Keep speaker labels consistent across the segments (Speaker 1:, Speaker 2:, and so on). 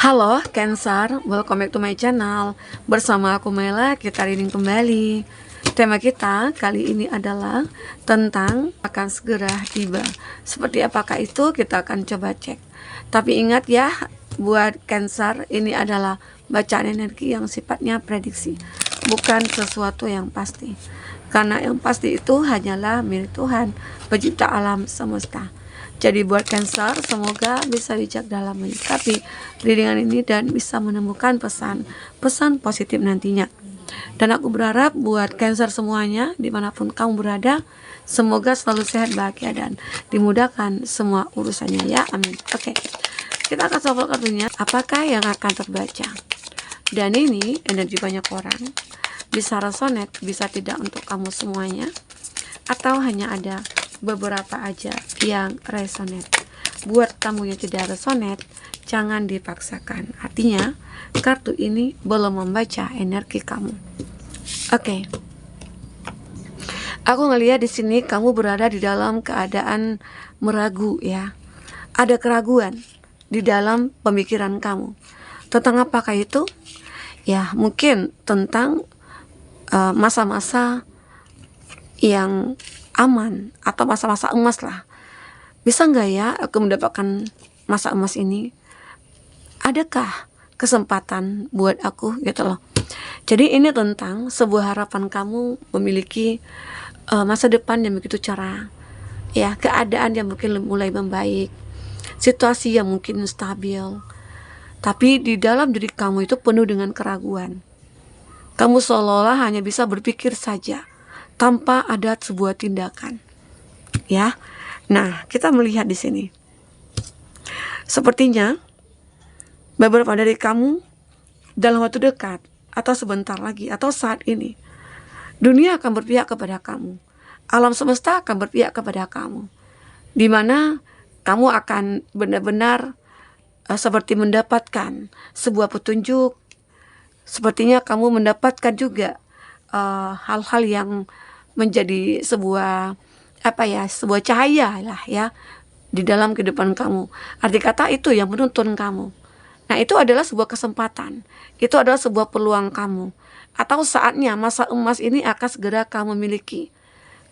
Speaker 1: Halo Cancer, welcome back to my channel. Bersama aku Mela, kita reading kembali. Tema kita kali ini adalah tentang akan segera tiba. Seperti apakah itu kita akan coba cek. Tapi ingat ya, buat Cancer ini adalah bacaan energi yang sifatnya prediksi, bukan sesuatu yang pasti. Karena yang pasti itu hanyalah milik Tuhan, pencipta alam semesta. Jadi buat Cancer, semoga bisa bijak dalam menyikapi readingan ini dan bisa menemukan pesan positif nantinya. Dan aku berharap buat Cancer semuanya, dimanapun kamu berada, semoga selalu sehat, bahagia, dan dimudahkan semua urusannya ya, amin. Oke, kita akan shuffle kartunya, apakah yang akan terbaca. Dan ini energi banyak orang, bisa resonate, bisa tidak untuk kamu semuanya, atau hanya ada beberapa aja yang resonate. Buat kamu yang tidak resonate, jangan dipaksakan. Artinya, kartu ini belum membaca energi kamu. Oke. Aku ngelihat di sini kamu berada di dalam keadaan meragu ya. Ada keraguan di dalam pemikiran kamu. Tentang apakah itu? Ya, mungkin tentang masa-masa yang aman atau masa-masa emas lah. Bisa nggak ya aku mendapatkan masa emas ini? Adakah kesempatan buat aku gitu loh. Jadi ini tentang sebuah harapan kamu memiliki masa depan yang begitu cerah, ya, keadaan yang mungkin mulai membaik, situasi yang mungkin stabil, tapi di dalam diri kamu itu penuh dengan keraguan. Kamu seolah-olah hanya bisa berpikir saja tanpa ada sebuah tindakan, ya. Nah, kita melihat di sini, sepertinya beberapa dari kamu dalam waktu dekat atau sebentar lagi atau saat ini, dunia akan berpihak kepada kamu, alam semesta akan berpihak kepada kamu, di mana kamu akan benar-benar seperti mendapatkan sebuah petunjuk. Sepertinya kamu mendapatkan juga hal-hal yang menjadi sebuah sebuah cahaya lah ya di dalam kehidupan kamu. Arti kata itu yang menuntun kamu. Nah, itu adalah sebuah kesempatan. Itu adalah sebuah peluang kamu. Atau saatnya masa emas ini akan segera kamu miliki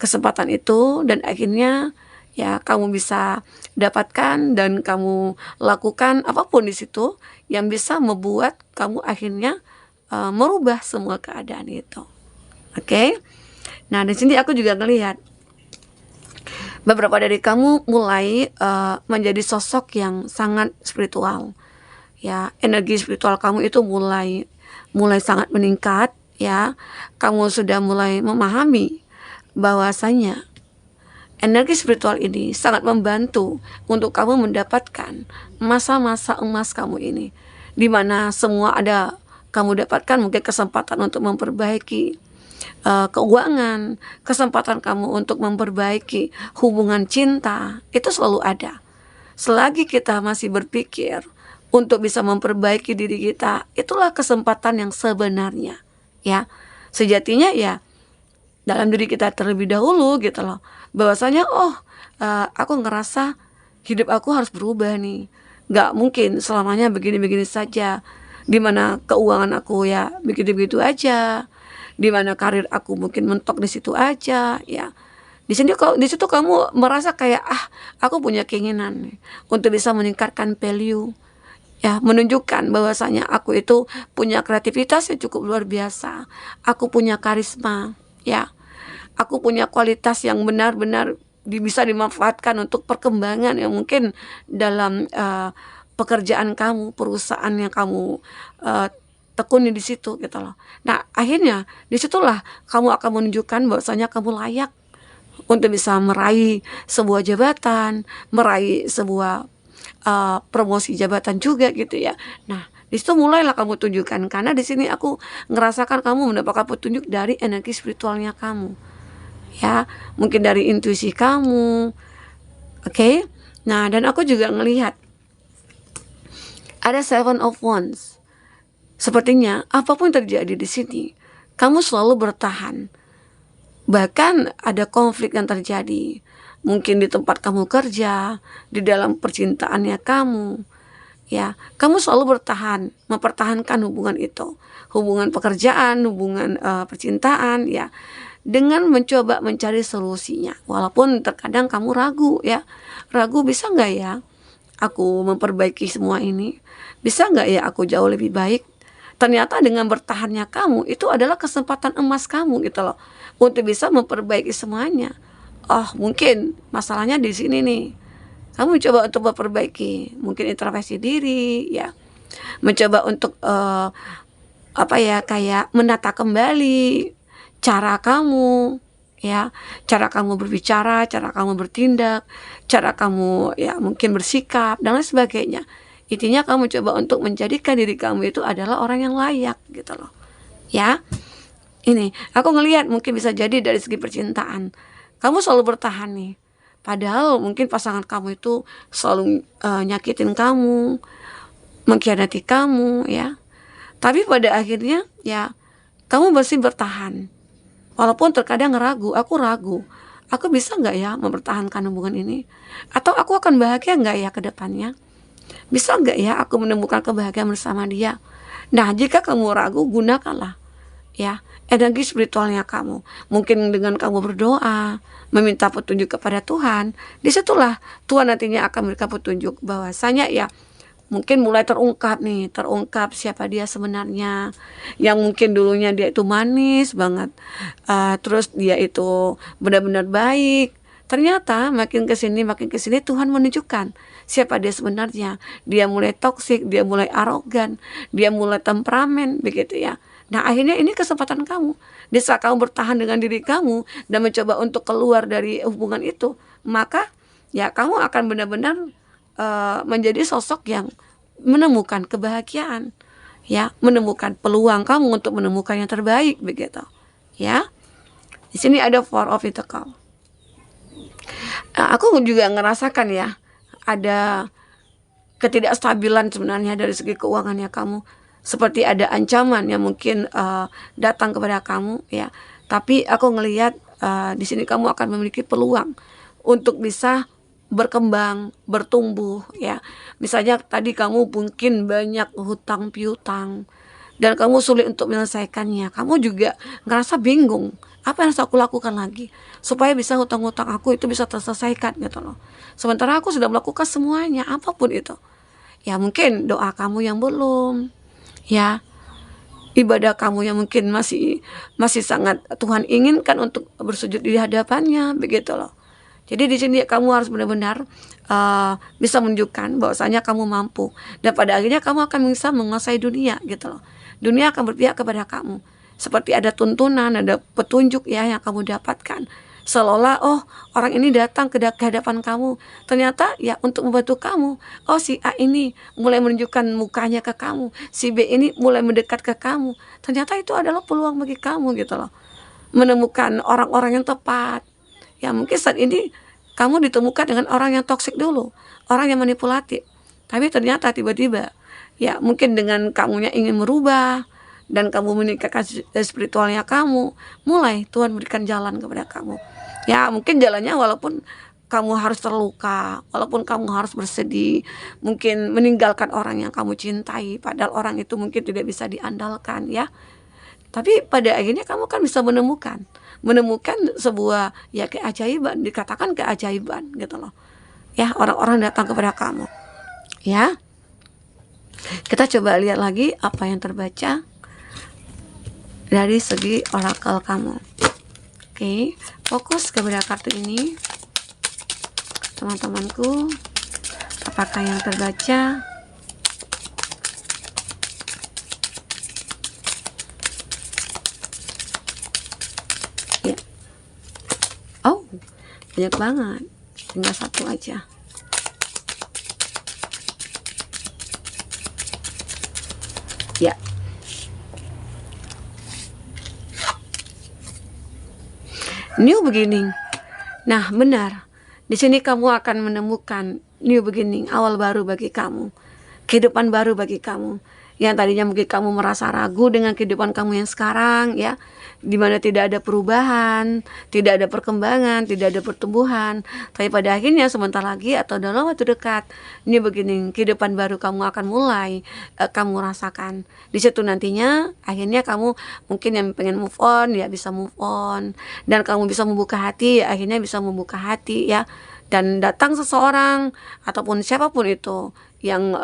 Speaker 1: kesempatan itu, dan akhirnya ya kamu bisa dapatkan dan kamu lakukan apapun di situ yang bisa membuat kamu akhirnya merubah semua keadaan itu. Oke. Nah, di sini aku juga ngelihat beberapa dari kamu mulai menjadi sosok yang sangat spiritual. Ya, energi spiritual kamu itu mulai sangat meningkat ya. Kamu sudah mulai memahami bahwasanya energi spiritual ini sangat membantu untuk kamu mendapatkan masa-masa emas kamu ini, di mana semua ada kamu dapatkan mungkin kesempatan untuk memperbaiki keuangan, kesempatan kamu untuk memperbaiki hubungan cinta, itu selalu ada. Selagi kita masih berpikir untuk bisa memperbaiki diri kita, itulah kesempatan yang sebenarnya ya. Sejatinya ya dalam diri kita terlebih dahulu gitu loh, bahwasanya aku ngerasa hidup aku harus berubah nih, gak mungkin selamanya begini-begini saja, dimana keuangan aku ya begitu-begitu aja, dimana karir aku mungkin mentok di situ aja ya. Di situ kamu merasa kayak aku punya keinginan nih, untuk bisa meningkatkan value ya, menunjukkan bahwasanya aku itu punya kreativitas yang cukup luar biasa, aku punya karisma ya, aku punya kualitas yang benar-benar bisa dimanfaatkan untuk perkembangan yang mungkin dalam pekerjaan kamu, perusahaan yang kamu tekuni di situ gitu loh. Nah, akhirnya disitulah kamu akan menunjukkan bahwasanya kamu layak untuk bisa meraih sebuah jabatan, meraih sebuah promosi jabatan juga gitu ya. Nah, di situ mulailah kamu tunjukkan, karena di sini aku ngerasakan kamu mendapatkan petunjuk dari energi spiritualnya kamu. Ya, mungkin dari intuisi kamu. Oke. Nah, dan aku juga ngelihat ada Seven of Wands. Sepertinya apapun terjadi di sini, kamu selalu bertahan. Bahkan ada konflik yang terjadi, mungkin di tempat kamu kerja, di dalam percintaannya kamu, Ya, kamu selalu bertahan, mempertahankan hubungan itu, hubungan pekerjaan, hubungan percintaan, ya, dengan mencoba mencari solusinya. Walaupun terkadang kamu ragu, ya, ragu bisa nggak ya aku memperbaiki semua ini, bisa nggak ya aku jauh lebih baik. Ternyata dengan bertahannya kamu itu adalah kesempatan emas kamu gitu loh, untuk bisa memperbaiki semuanya. Oh, mungkin masalahnya di sini nih. Kamu coba untuk memperbaiki, mungkin introspeksi diri, ya, mencoba untuk apa ya, kayak menata kembali cara kamu, ya, cara kamu berbicara, cara kamu bertindak, cara kamu ya mungkin bersikap dan lain sebagainya. Intinya kamu coba untuk menjadikan diri kamu itu adalah orang yang layak gitu loh. Ya. Ini, aku ngelihat mungkin bisa jadi dari segi percintaan. Kamu selalu bertahan nih. Padahal mungkin pasangan kamu itu selalu nyakitin kamu, mengkhianati kamu, ya. Tapi pada akhirnya ya kamu masih bertahan. Walaupun terkadang aku ragu. Aku bisa nggak ya mempertahankan hubungan ini? Atau aku akan bahagia nggak ya ke depannya? Bisa nggak ya aku menemukan kebahagiaan bersama dia? Nah, jika kamu ragu, gunakanlah, ya, energi spiritualnya kamu. Mungkin dengan kamu berdoa, meminta petunjuk kepada Tuhan, disitulah Tuhan nantinya akan memberikan petunjuk bahwasanya ya mungkin mulai terungkap siapa dia sebenarnya. Yang mungkin dulunya dia itu manis banget, terus dia itu benar-benar baik. Ternyata makin kesini Tuhan menunjukkan siapa dia sebenarnya. Dia mulai toksik, dia mulai arogan, dia mulai temperamen, begitu ya. Nah, akhirnya ini kesempatan kamu. Di saat kamu bertahan dengan diri kamu dan mencoba untuk keluar dari hubungan itu, maka ya kamu akan benar-benar menjadi sosok yang menemukan kebahagiaan, ya, menemukan peluang kamu untuk menemukan yang terbaik, begitu. Ya. Di sini ada Four of Pentacles. Aku juga ngerasakan ya, ada ketidakstabilan sebenarnya dari segi keuangannya kamu. Seperti ada ancaman yang mungkin datang kepada kamu, ya. Tapi aku ngelihat di sini kamu akan memiliki peluang untuk bisa berkembang, bertumbuh, ya. Misalnya tadi kamu mungkin banyak hutang piutang dan kamu sulit untuk menyelesaikannya. Kamu juga ngerasa bingung, apa yang harus aku lakukan lagi supaya bisa hutang-hutang aku itu bisa terselesaikan gitu loh. Sementara aku sudah melakukan semuanya, apapun itu. Ya, mungkin doa kamu yang belum, ya, ibadah kamu yang mungkin masih sangat Tuhan inginkan untuk bersujud di hadapannya, begitu loh. Jadi di sini kamu harus benar-benar bisa menunjukkan bahwasanya kamu mampu, dan pada akhirnya kamu akan bisa menguasai dunia gitu loh. Dunia akan berpihak kepada kamu. Seperti ada tuntunan, ada petunjuk ya yang kamu dapatkan. Seolah oh orang ini datang ke hadapan kamu, ternyata ya untuk membantu kamu. Oh, si A ini mulai menunjukkan mukanya ke kamu, si B ini mulai mendekat ke kamu. Ternyata itu adalah peluang bagi kamu gitu loh, menemukan orang-orang yang tepat. Ya, mungkin saat ini kamu ditemukan dengan orang yang toksik dulu, orang yang manipulatif. Tapi ternyata tiba-tiba ya mungkin dengan kamunya ingin merubah dan kamu meningkatkan spiritualnya kamu, mulai Tuhan berikan jalan kepada kamu. Ya, mungkin jalannya walaupun kamu harus terluka, walaupun kamu harus bersedih, mungkin meninggalkan orang yang kamu cintai, padahal orang itu mungkin tidak bisa diandalkan, ya. Tapi pada akhirnya kamu kan bisa menemukan sebuah ya keajaiban, dikatakan keajaiban gitu loh. Ya, orang-orang datang kepada kamu. Ya. Kita coba lihat lagi apa yang terbaca dari segi orakel kamu. Oke, fokus kepada kartu ini. Teman-temanku, apakah yang terbaca? Oh, banyak banget. Tinggal satu aja. Ya. New beginning. Nah, benar. Di sini kamu akan menemukan new beginning, awal baru bagi kamu. Kehidupan baru bagi kamu. yang tadinya mungkin kamu merasa ragu dengan kehidupan kamu yang sekarang, ya, di mana tidak ada perubahan, tidak ada perkembangan, tidak ada pertumbuhan. Tapi pada akhirnya sebentar lagi atau dalam waktu dekat, ini begini, kehidupan baru kamu akan mulai kamu rasakan. Di situ nantinya akhirnya kamu mungkin yang pengen move on ya bisa move on, dan kamu bisa membuka hati ya akhirnya bisa membuka hati, ya. Dan datang seseorang ataupun siapapun itu yang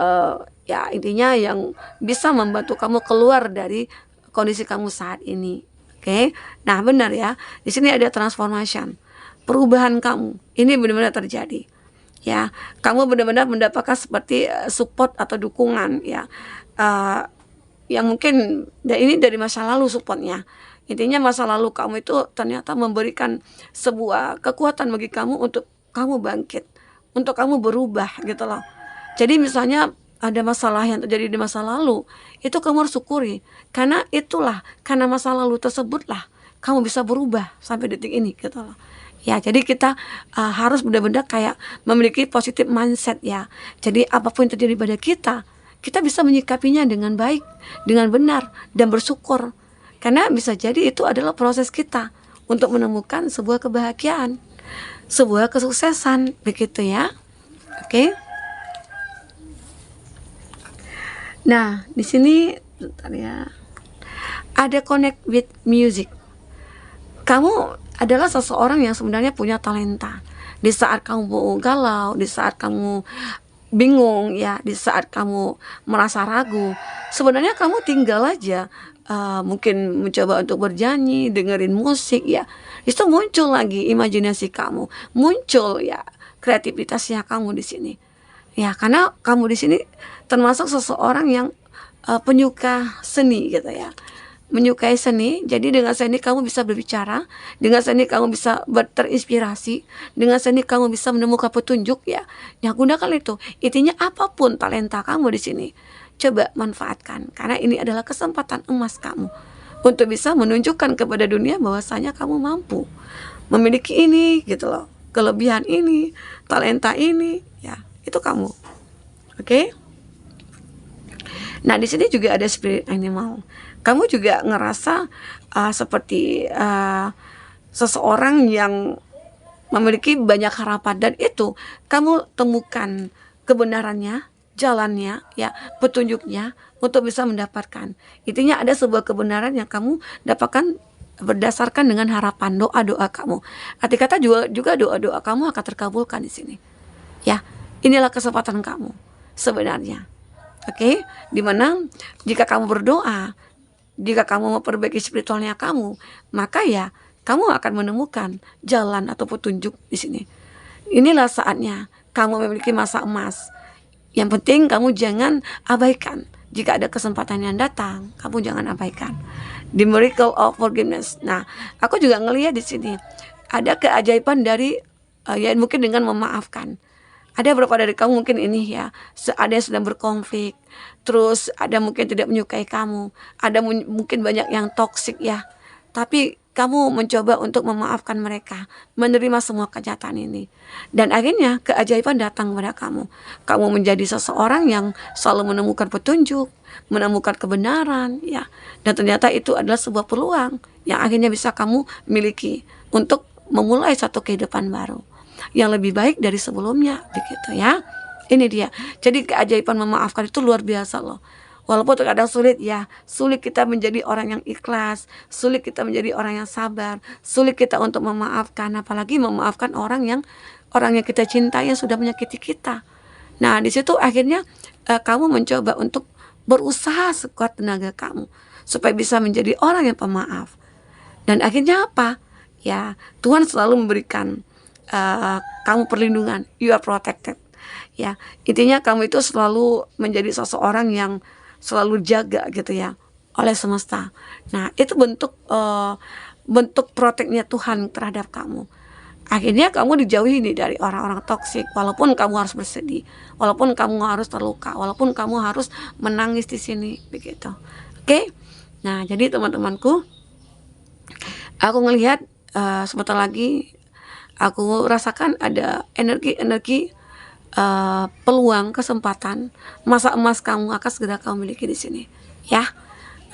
Speaker 1: ya intinya yang bisa membantu kamu keluar dari kondisi kamu saat ini. Oke, nah benar ya. Di sini ada transformation, perubahan kamu. Ini benar-benar terjadi. Ya, kamu benar-benar mendapatkan seperti support atau dukungan, ya. Yang mungkin ini dari masa lalu supportnya. Intinya masa lalu kamu itu ternyata memberikan sebuah kekuatan bagi kamu untuk kamu bangkit, untuk kamu berubah gitu loh. Jadi misalnya ada masalah yang terjadi di masa lalu, itu kamu harus syukuri. Karena masa lalu tersebutlah kamu bisa berubah sampai detik ini gitu loh. Ya, jadi kita harus benar-benar kayak memiliki positive mindset, ya. Jadi apapun yang terjadi pada kita bisa menyikapinya dengan baik, dengan benar, dan bersyukur. Karena bisa jadi itu adalah proses kita untuk menemukan sebuah kebahagiaan, sebuah kesuksesan, begitu ya. Oke. Nah, di sini bentar ya. Ada connect with music. Kamu adalah seseorang yang sebenarnya punya talenta. Di saat kamu galau, di saat kamu bingung, ya, di saat kamu merasa ragu, sebenarnya kamu tinggal aja mungkin mencoba untuk bernyanyi, dengerin musik, ya. Itu muncul lagi imajinasi kamu, muncul ya kreativitasnya kamu di sini. Ya, karena kamu di sini termasuk seseorang yang penyuka seni gitu ya. Menyukai seni, jadi dengan seni kamu bisa berbicara, dengan seni kamu bisa terinspirasi, dengan seni kamu bisa menemukan petunjuk, ya. Ya, gunakan itu. Intinya apapun talenta kamu di sini, coba manfaatkan karena ini adalah kesempatan emas kamu untuk bisa menunjukkan kepada dunia bahwasanya kamu mampu memiliki ini gitu loh. Kelebihan ini, talenta ini, ya, itu kamu. Oke? Nah, di sini juga ada spirit animal. Kamu juga ngerasa seperti seseorang yang memiliki banyak harapan, dan itu kamu temukan kebenarannya, jalannya, ya, petunjuknya untuk bisa mendapatkan. Intinya ada sebuah kebenaran yang kamu dapatkan berdasarkan dengan harapan, doa-doa kamu. Arti kata juga doa-doa kamu akan terkabulkan di sini. Ya, inilah kesempatan kamu sebenarnya. Oke, dimana jika kamu berdoa, jika kamu memperbaiki spiritualnya kamu, maka ya kamu akan menemukan jalan atau petunjuk di sini. Inilah saatnya kamu memiliki masa emas. Yang penting kamu jangan abaikan. Jika ada kesempatan yang datang, kamu jangan abaikan. The miracle of forgiveness. Nah, aku juga ngelihat di sini ada keajaiban dari ya mungkin dengan memaafkan. Ada beberapa dari kamu mungkin ini ya, ada yang sedang berkonflik, terus ada mungkin tidak menyukai kamu, ada mungkin banyak yang toksik ya. Tapi kamu mencoba untuk memaafkan mereka, menerima semua kenyataan ini. Dan akhirnya keajaiban datang kepada kamu. Kamu menjadi seseorang yang selalu menemukan petunjuk, menemukan kebenaran, ya. Dan ternyata itu adalah sebuah peluang yang akhirnya bisa kamu miliki untuk memulai satu kehidupan baru yang lebih baik dari sebelumnya, begitu ya. Ini dia. Jadi keajaiban memaafkan itu luar biasa loh. Walaupun terkadang sulit ya, sulit kita menjadi orang yang ikhlas, sulit kita menjadi orang yang sabar, sulit kita untuk memaafkan, apalagi memaafkan orang yang kita cintai yang sudah menyakiti kita. Nah, di situ akhirnya kamu mencoba untuk berusaha sekuat tenaga kamu supaya bisa menjadi orang yang pemaaf. Dan akhirnya apa? Ya, Tuhan selalu memberikan kamu perlindungan, you are protected. Ya, intinya kamu itu selalu menjadi seseorang yang selalu jaga gitu ya oleh semesta. Nah, itu bentuk proteknya Tuhan terhadap kamu. Akhirnya kamu dijauhi nih dari orang-orang toksik, walaupun kamu harus bersedih, walaupun kamu harus terluka, walaupun kamu harus menangis di sini, begitu. Oke? Nah, jadi teman-temanku, aku ngelihat sebentar lagi aku rasakan ada energi-energi peluang, kesempatan, masa emas kamu akan segera kamu miliki di sini, ya.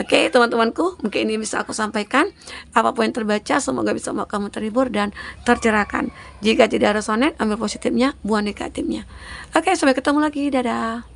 Speaker 1: Oke, teman-temanku, mungkin ini bisa aku sampaikan. Apapun yang terbaca, semoga bisa membuat kamu terhibur dan tercerahkan. Jika tidak resonate, ambil positifnya, buang negatifnya. Oke, sampai ketemu lagi. Dadah.